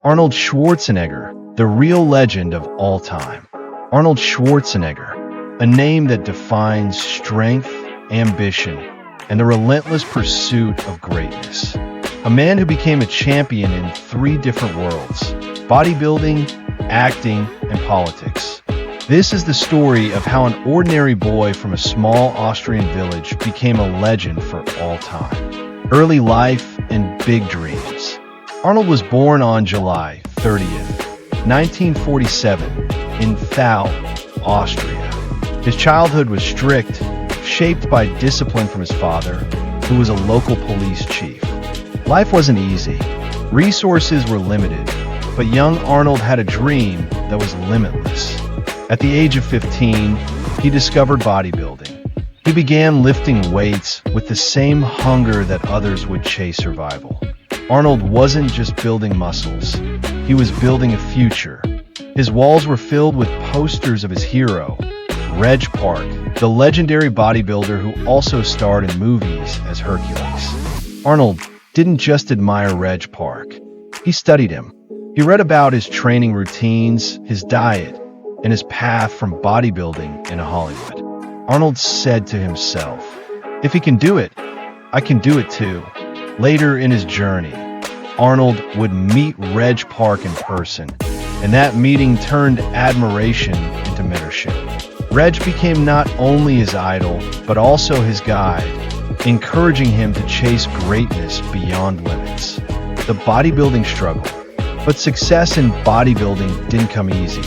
Arnold Schwarzenegger, the real legend of all time. Arnold Schwarzenegger, a name that defines strength, ambition, and the relentless pursuit of greatness. A man who became a champion in three different worlds: bodybuilding, acting, and politics. This is the story of how an ordinary boy from a small Austrian village became a legend for all time. Early life and big dreams. Arnold was born on July 30th, 1947, in Thal, Austria. His childhood was strict, shaped by discipline from his father, who was a local police chief. Life wasn't easy. Resources were limited, but young Arnold had a dream that was limitless. At the age of 15, he discovered bodybuilding. He began lifting weights with the same hunger that others would chase survival. Arnold wasn't just building muscles, he was building a future. His walls were filled with posters of his hero, Reg Park, the legendary bodybuilder who also starred in movies as Hercules. Arnold didn't just admire Reg Park, he studied him. He read about his training routines, his diet, and his path from bodybuilding into Hollywood. Arnold said to himself, "If he can do it, I can do it too." Later in his journey, Arnold would meet Reg Park in person, and that meeting turned admiration into mentorship. Reg became not only his idol, but also his guide, encouraging him to chase greatness beyond limits. The bodybuilding struggle. But success in bodybuilding didn't come easy.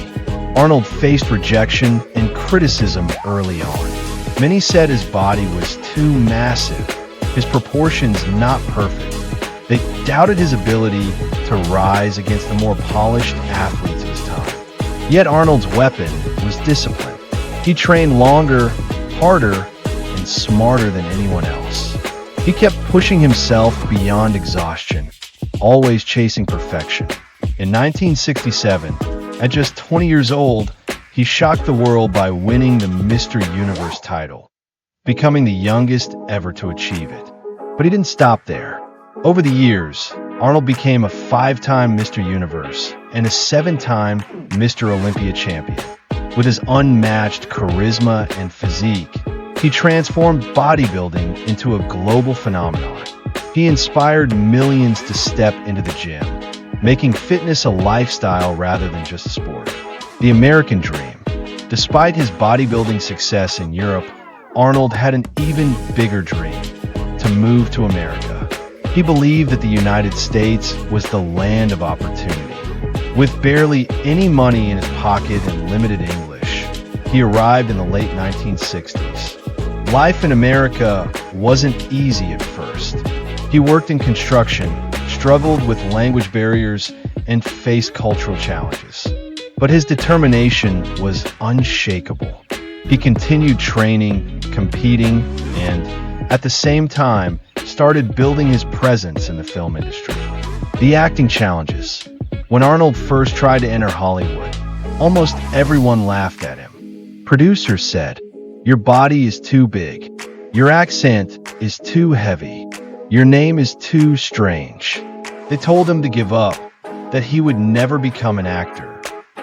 Arnold faced rejection and criticism early on. Many said his body was too massive, his proportions not perfect. They doubted his ability to rise against the more polished athletes of his time. Yet Arnold's weapon was discipline. He trained longer, harder, and smarter than anyone else. He kept pushing himself beyond exhaustion, always chasing perfection. In 1967, at just 20 years old, he shocked the world by winning the Mr. Universe title, becoming the youngest ever to achieve it. But he didn't stop there. Over the years, Arnold became a 5-time Mr. Universe and a 7-time Mr. Olympia champion. With his unmatched charisma and physique, he transformed bodybuilding into a global phenomenon. He inspired millions to step into the gym, making fitness a lifestyle rather than just a sport. The American dream. Despite his bodybuilding success in Europe, Arnold had an even bigger dream: to move to America. He believed that the United States was the land of opportunity. With barely any money in his pocket and limited English, he arrived in the late 1960s. Life in America wasn't easy at first. He worked in construction, struggled with language barriers, and faced cultural challenges. But his determination was unshakable. He continued training, competing, and, at the same time, started building his presence in the film industry. The acting challenges. When Arnold first tried to enter Hollywood, almost everyone laughed at him. Producers said, "Your body is too big. Your accent is too heavy. Your name is too strange." They told him to give up, that he would never become an actor.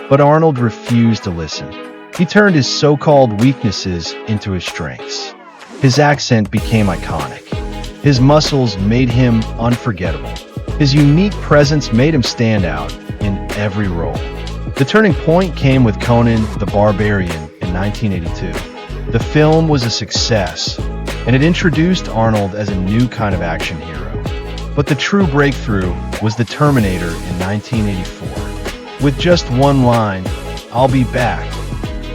But Arnold refused to listen. He turned his so-called weaknesses into his strengths. His accent became iconic. His muscles made him unforgettable. His unique presence made him stand out in every role. The turning point came with Conan the Barbarian in 1982. The film was a success, and it introduced Arnold as a new kind of action hero. But the true breakthrough was the Terminator in 1984. With just one line, "I'll be back,"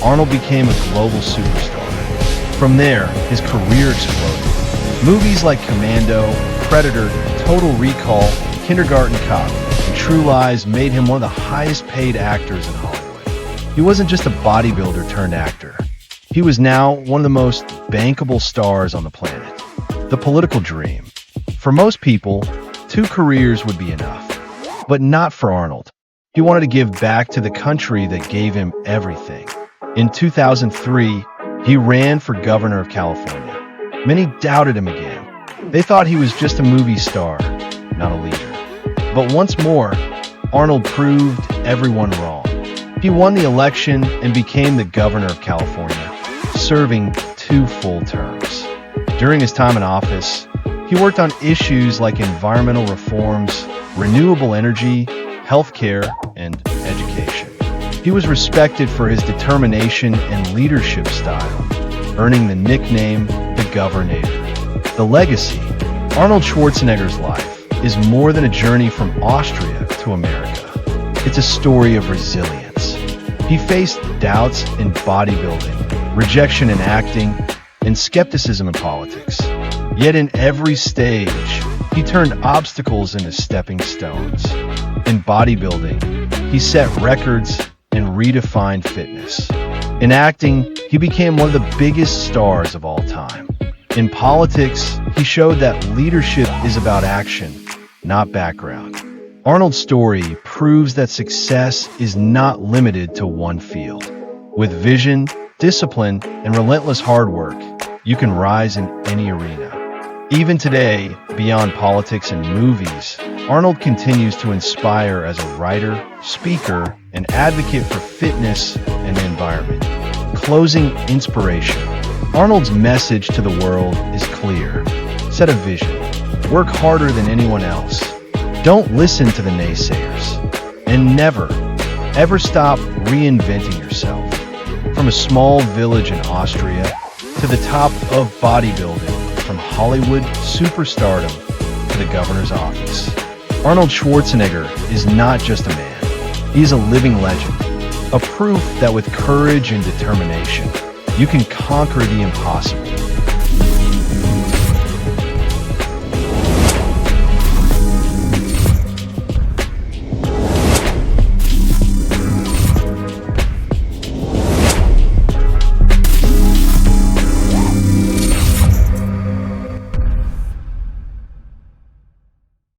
Arnold became a global superstar. From there, his career exploded. Movies like Commando, Predator, Total Recall, Kindergarten Cop, and True Lies made him one of the highest paid actors in Hollywood. He wasn't just a bodybuilder turned actor. He was now one of the most bankable stars on the planet. The political dream. For most people, 2 careers would be enough. But not for Arnold. He wanted to give back to the country that gave him everything. In 2003, he ran for governor of California. Many doubted him again. They thought he was just a movie star, not a leader. But once more, Arnold proved everyone wrong. He won the election and became the governor of California, serving 2 full terms. During his time in office, he worked on issues like environmental reforms, renewable energy, healthcare, and education. He was respected for his determination and leadership style, earning the nickname the Governor. The legacy, Arnold Schwarzenegger's life, is more than a journey from Austria to America. It's a story of resilience. He faced doubts in bodybuilding, rejection in acting, and skepticism in politics. Yet in every stage, he turned obstacles into stepping stones. In bodybuilding, he set records and redefined fitness. In acting, he became one of the biggest stars of all time. In politics, he showed that leadership is about action, not background. Arnold's story proves that success is not limited to one field. With vision, discipline, and relentless hard work, you can rise in any arena. Even today, beyond politics and movies, Arnold continues to inspire as a writer, speaker, and advocate for fitness and the environment. Closing inspiration. Arnold's message to the world is clear. Set a vision. Work harder than anyone else. Don't listen to the naysayers. And never, ever stop reinventing yourself. From a small village in Austria to the top of bodybuilding, from Hollywood superstardom to the governor's office, Arnold Schwarzenegger is not just a man. He is a living legend, a proof that with courage and determination, you can conquer the impossible.